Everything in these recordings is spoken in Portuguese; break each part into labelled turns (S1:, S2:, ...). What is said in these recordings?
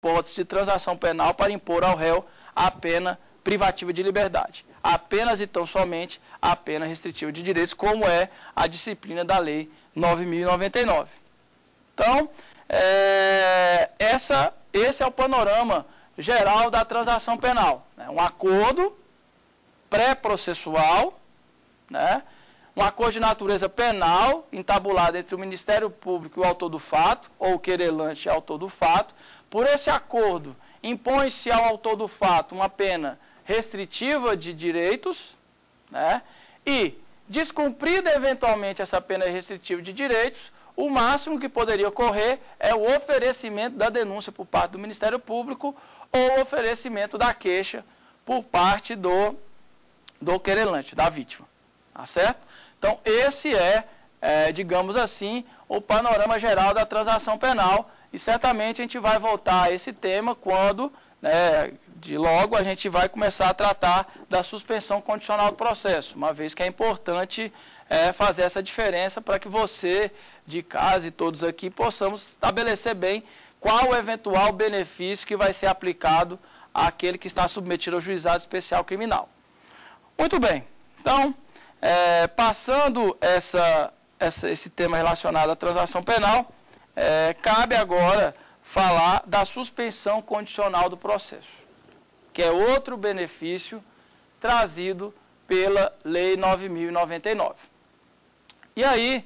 S1: hipótese de transação penal para impor ao réu a pena privativa de liberdade. Apenas e tão somente a pena restritiva de direitos, como é a disciplina da Lei 9.099. Então, esse é o panorama geral da transação penal. Né? Um acordo pré-processual, né? Um acordo de natureza penal, entabulado entre o Ministério Público e o autor do fato, ou o querelante e o autor do fato. Por esse acordo, impõe-se ao autor do fato uma pena restritiva de direitos, né? E, descumprida eventualmente essa pena restritiva de direitos, o máximo que poderia ocorrer é o oferecimento da denúncia por parte do Ministério Público ou o oferecimento da queixa por parte do querelante, da vítima. Tá certo? Então, esse digamos assim, o panorama geral da transação penal, e certamente a gente vai voltar a esse tema quando, né, de logo, a gente vai começar a tratar da suspensão condicional do processo, uma vez que é importante fazer essa diferença para que você, de casa e todos aqui, possamos estabelecer bem qual o eventual benefício que vai ser aplicado àquele que está submetido ao juizado especial criminal. Muito bem, então, passando esse tema relacionado à transação penal, cabe agora falar da suspensão condicional do processo, que é outro benefício trazido pela Lei 9.099. E aí,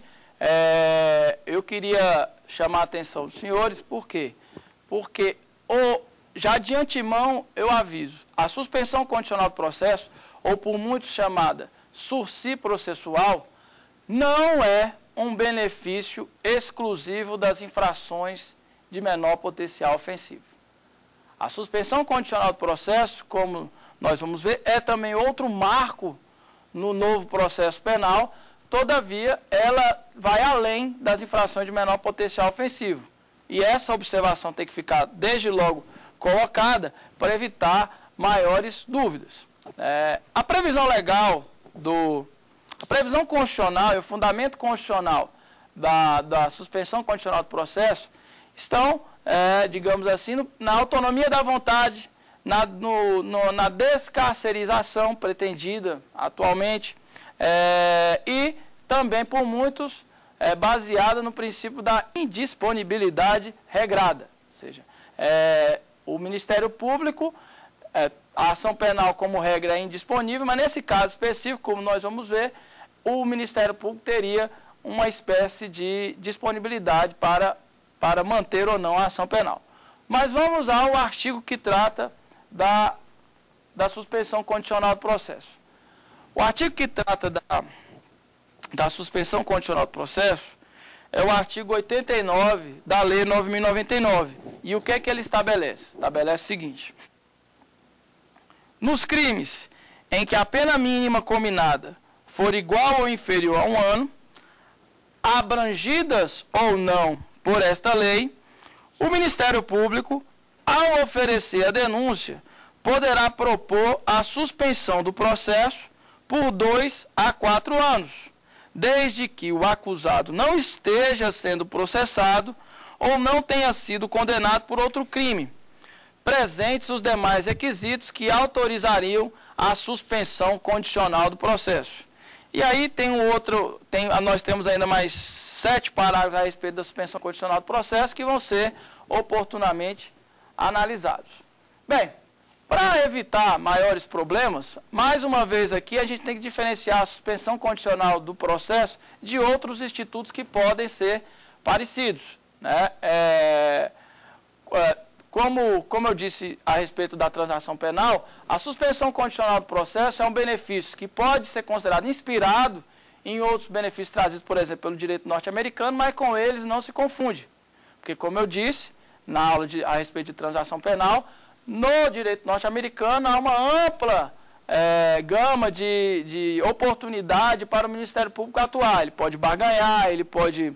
S1: eu queria chamar a atenção dos senhores, por quê? Porque, já de antemão, eu aviso, a suspensão condicional do processo, ou por muitos chamada sursi processual, não é um benefício exclusivo das infrações de menor potencial ofensivo. A suspensão condicional do processo, como nós vamos ver, é também outro marco no novo processo penal, todavia, ela vai além das infrações de menor potencial ofensivo. E essa observação tem que ficar, desde logo, colocada para evitar maiores dúvidas. A previsão legal, a previsão constitucional e o fundamento constitucional da suspensão condicional do processo estão, digamos assim, na autonomia da vontade, na descarcerização pretendida atualmente, e também por muitos baseada no princípio da indisponibilidade regrada. Ou seja, o Ministério Público, a ação penal como regra é indisponível, mas nesse caso específico, como nós vamos ver, o Ministério Público teria uma espécie de disponibilidade para manter ou não a ação penal. Mas vamos ao artigo que trata da suspensão condicional do processo. O artigo que trata da suspensão condicional do processo é o artigo 89 da Lei 9.099. E o que é que ele estabelece? Estabelece o seguinte: nos crimes em que a pena mínima combinada for igual ou inferior a 1 ano, abrangidas ou não por esta lei, o Ministério Público, ao oferecer a denúncia, poderá propor a suspensão do processo por 2 a 4 anos, desde que o acusado não esteja sendo processado ou não tenha sido condenado por outro crime, presentes os demais requisitos que autorizariam a suspensão condicional do processo. E aí nós temos ainda mais 7 parágrafos a respeito da suspensão condicional do processo que vão ser oportunamente analisados. Bem, para evitar maiores problemas, mais uma vez aqui a gente tem que diferenciar a suspensão condicional do processo de outros institutos que podem ser parecidos, né? Como eu disse a respeito da transação penal, a suspensão condicional do processo é um benefício que pode ser considerado inspirado em outros benefícios trazidos, por exemplo, pelo direito norte-americano, mas com eles não se confunde. Porque, como eu disse, na aula a respeito de transação penal, no direito norte-americano há uma ampla gama de oportunidade para o Ministério Público atuar. Ele pode barganhar, ele pode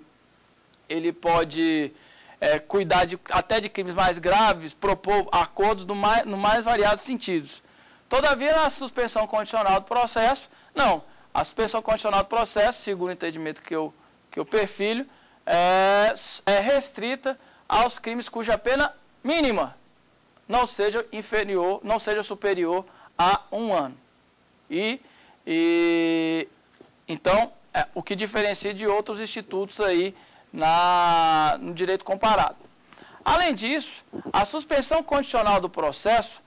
S1: cuidar até de crimes mais graves, propor acordos no mais variados sentidos. Todavia, na suspensão condicional do processo, não. A suspensão condicional do processo, segundo o entendimento que eu perfilho, é restrita aos crimes cuja pena mínima não seja inferior, não seja superior a 1 ano. Então, o que diferencia de outros institutos aí no direito comparado. Além disso, a suspensão condicional do processo,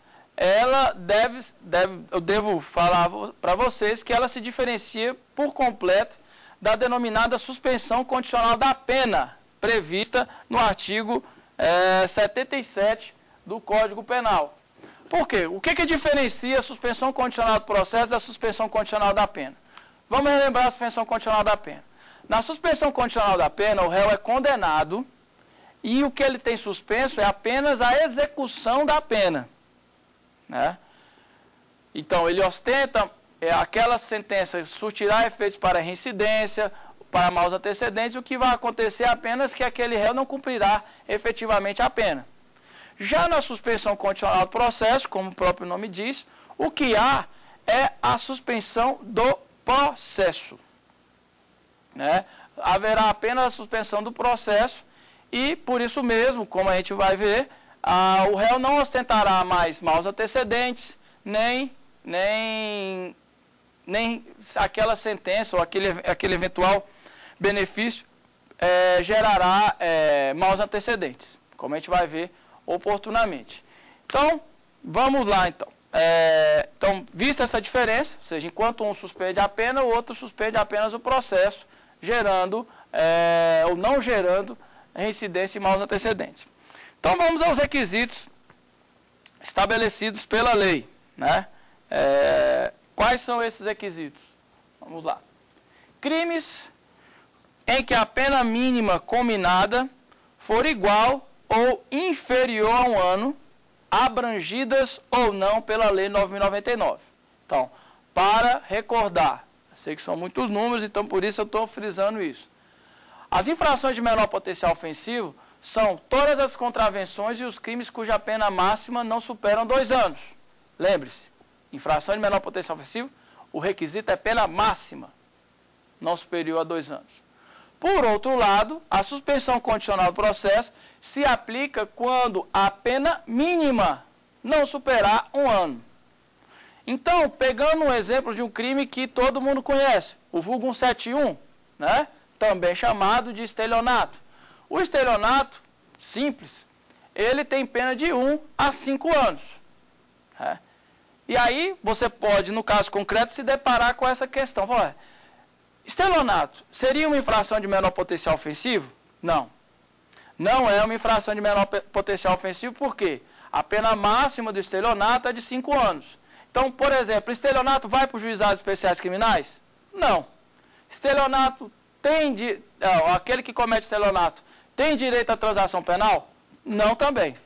S1: eu devo falar para vocês que ela se diferencia por completo da denominada suspensão condicional da pena, prevista no artigo 77 do Código Penal. Por quê? O que diferencia a suspensão condicional do processo da suspensão condicional da pena? Vamos relembrar a suspensão condicional da pena. Na suspensão condicional da pena, o réu é condenado e o que ele tem suspenso é apenas a execução da pena, né? Então, ele ostenta aquela sentença surtirá efeitos para reincidência, para maus antecedentes, o que vai acontecer é apenas que aquele réu não cumprirá efetivamente a pena. Já na suspensão condicional do processo, como o próprio nome diz, o que há é a suspensão do processo, né? Haverá apenas a suspensão do processo e, por isso mesmo, como a gente vai ver, o réu não ostentará mais maus antecedentes, nem aquela sentença ou aquele eventual benefício gerará maus antecedentes, como a gente vai ver oportunamente. Então, vamos lá então. Então, vista essa diferença, ou seja, enquanto um suspende a pena, o outro suspende apenas o processo, gerando ou não gerando reincidência e maus antecedentes. Então, vamos aos requisitos estabelecidos pela lei, né? Quais são esses requisitos? Vamos lá. Crimes em que a pena mínima combinada for igual ou inferior a 1 ano, abrangidas ou não pela Lei 9.099. Então, para recordar, eu sei que são muitos números, então por isso eu estou frisando isso. As infrações de menor potencial ofensivo são todas as contravenções e os crimes cuja pena máxima não superam 2 anos. Lembre-se, infração de menor potencial ofensivo, o requisito é pena máxima, não superior a 2 anos. Por outro lado, a suspensão condicional do processo se aplica quando a pena mínima não superar 1 ano. Então, pegando um exemplo de um crime que todo mundo conhece, o vulgo 171, né? Também chamado de estelionato. O estelionato, simples, ele tem pena de 1 a 5 anos. Né? E aí, você pode, no caso concreto, se deparar com essa questão. Estelionato seria uma infração de menor potencial ofensivo? Não. Não é uma infração de menor potencial ofensivo, por quê? A pena máxima do estelionato é de 5 anos. Então, por exemplo, estelionato vai para os juizados especiais criminais? Não. Estelionato aquele que comete estelionato tem direito à transação penal? Não também.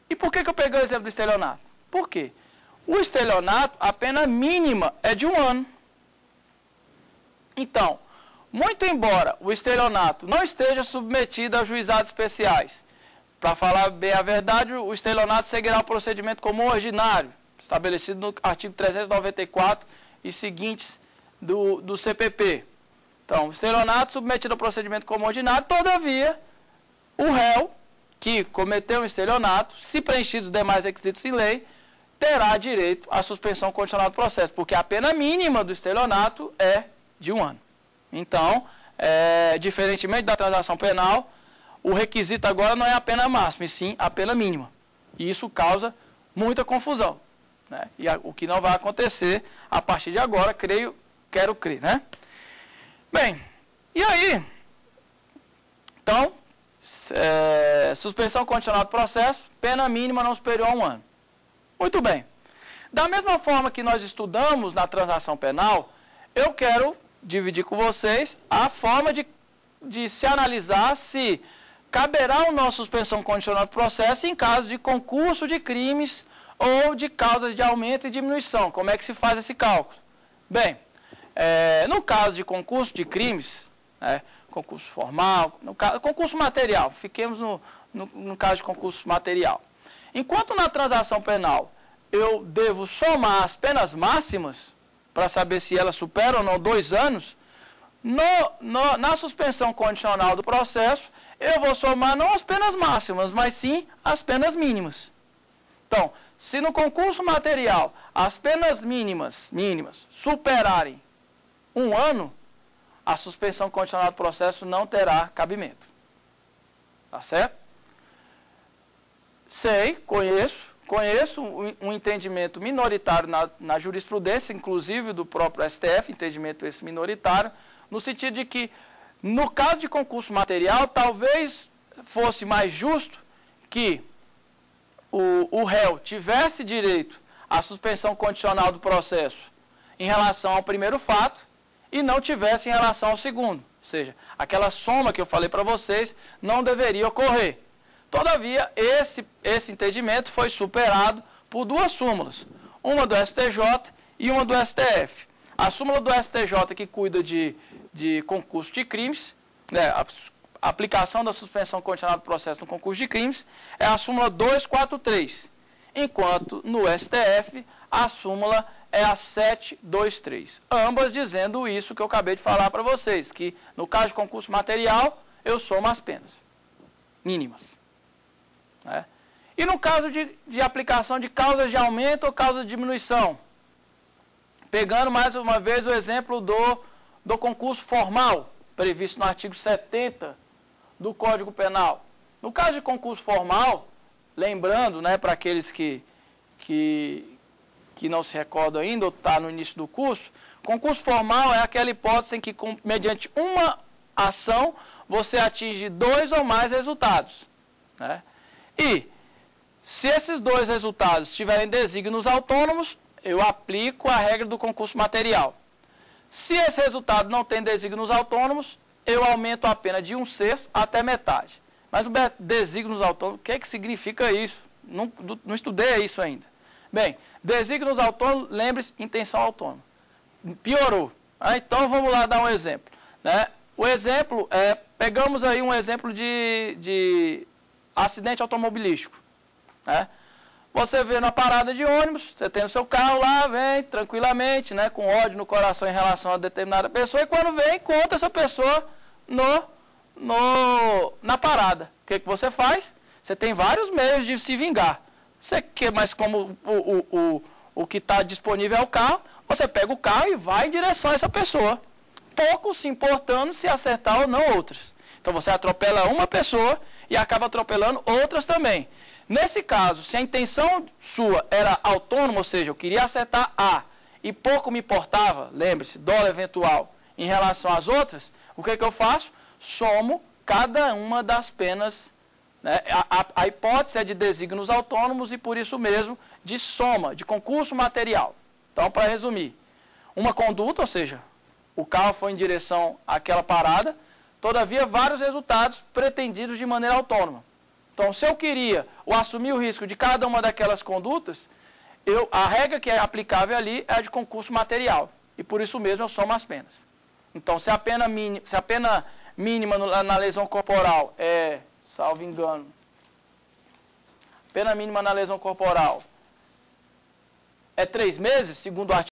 S1: E por que eu peguei o exemplo do estelionato? Por quê? O estelionato, a pena mínima é de 1 ano. Então, muito embora o estelionato não esteja submetido a juizados especiais, para falar bem a verdade, o estelionato seguirá o procedimento comum ordinário, estabelecido no artigo 394 e seguintes do CPP. Então, o estelionato submetido ao procedimento comum ordinário, todavia, o réu que cometeu um estelionato, se preenchidos os demais requisitos em lei, terá direito à suspensão condicional do processo, porque a pena mínima do estelionato é de 1 ano. Então, diferentemente da transação penal, o requisito agora não é a pena máxima, e sim a pena mínima. E isso causa muita confusão, né? E o que não vai acontecer a partir de agora, quero crer, né? Bem, e aí? Então, suspensão condicional do processo, pena mínima não superior a 1 ano. Muito bem. Da mesma forma que nós estudamos na transação penal, eu quero dividir com vocês a forma de se analisar se caberá ou não suspensão condicional do processo em caso de concurso de crimes ou de causas de aumento e diminuição. Como é que se faz esse cálculo? Bem, no caso de concurso de crimes, concurso formal, concurso material, fiquemos no caso de concurso material. Enquanto na transação penal eu devo somar as penas máximas para saber se elas superam ou não 2 anos, na suspensão condicional do processo, eu vou somar não as penas máximas, mas sim as penas mínimas. Então, se no concurso material as penas mínimas superarem 1 ano, a suspensão condicional do processo não terá cabimento. Tá certo? Sei, conheço um entendimento minoritário na jurisprudência, inclusive do próprio STF, entendimento esse minoritário, no sentido de que, no caso de concurso material, talvez fosse mais justo que o réu tivesse direito à suspensão condicional do processo em relação ao primeiro fato e não tivesse em relação ao segundo. Ou seja, aquela soma que eu falei para vocês não deveria ocorrer. Todavia, esse entendimento foi superado por 2 súmulas, uma do STJ e uma do STF. A súmula do STJ, que cuida de concurso de crimes, a aplicação da suspensão condicional do processo no concurso de crimes, é a súmula 243, enquanto no STF a súmula é a 723. Ambas dizendo isso que eu acabei de falar para vocês, que no caso de concurso material, eu somo as penas mínimas. E no caso de aplicação de causas de aumento ou causas de diminuição, pegando mais uma vez o exemplo do concurso formal, previsto no artigo 70 do Código Penal. No caso de concurso formal, lembrando, para aqueles que não se recordam ainda ou está no início do curso, concurso formal é aquela hipótese em que, mediante uma ação, você atinge 2 ou mais resultados. E, se esses 2 resultados tiverem desígnios autônomos, eu aplico a regra do concurso material. Se esse resultado não tem desígnios autônomos, eu aumento a pena de 1/6 até metade. Mas o desígnios autônomos, o que significa isso? Não estudei isso ainda. Bem, desígnios autônomos, lembre-se, intenção autônoma. Piorou. Então, vamos lá dar um exemplo. O exemplo, pegamos aí um exemplo de acidente automobilístico. Você vê na parada de ônibus, você tem o seu carro lá, vem tranquilamente, com ódio no coração em relação a determinada pessoa, e quando vem, encontra essa pessoa na parada. O que você faz? Você tem vários meios de se vingar. Mas como o que está disponível é o carro, você pega o carro e vai em direção a essa pessoa, pouco se importando se acertar ou não outras. Então você atropela uma pessoa e acaba atropelando outras também. Nesse caso, se a intenção sua era autônoma, ou seja, eu queria acertar A e pouco me importava, lembre-se, dolo eventual, em relação às outras, o que eu faço? Somo cada uma das penas. A hipótese é de desígnios autônomos e, por isso mesmo, de soma, de concurso material. Então, para resumir, uma conduta, ou seja, o carro foi em direção àquela parada, todavia, vários resultados pretendidos de maneira autônoma. Então, se eu queria ou assumir o risco de cada uma daquelas condutas, a regra que é aplicável ali é a de concurso material. E por isso mesmo eu somo as penas. Então, se a pena mínima na lesão corporal é, salvo engano, pena mínima na lesão corporal é 3 meses, segundo o artigo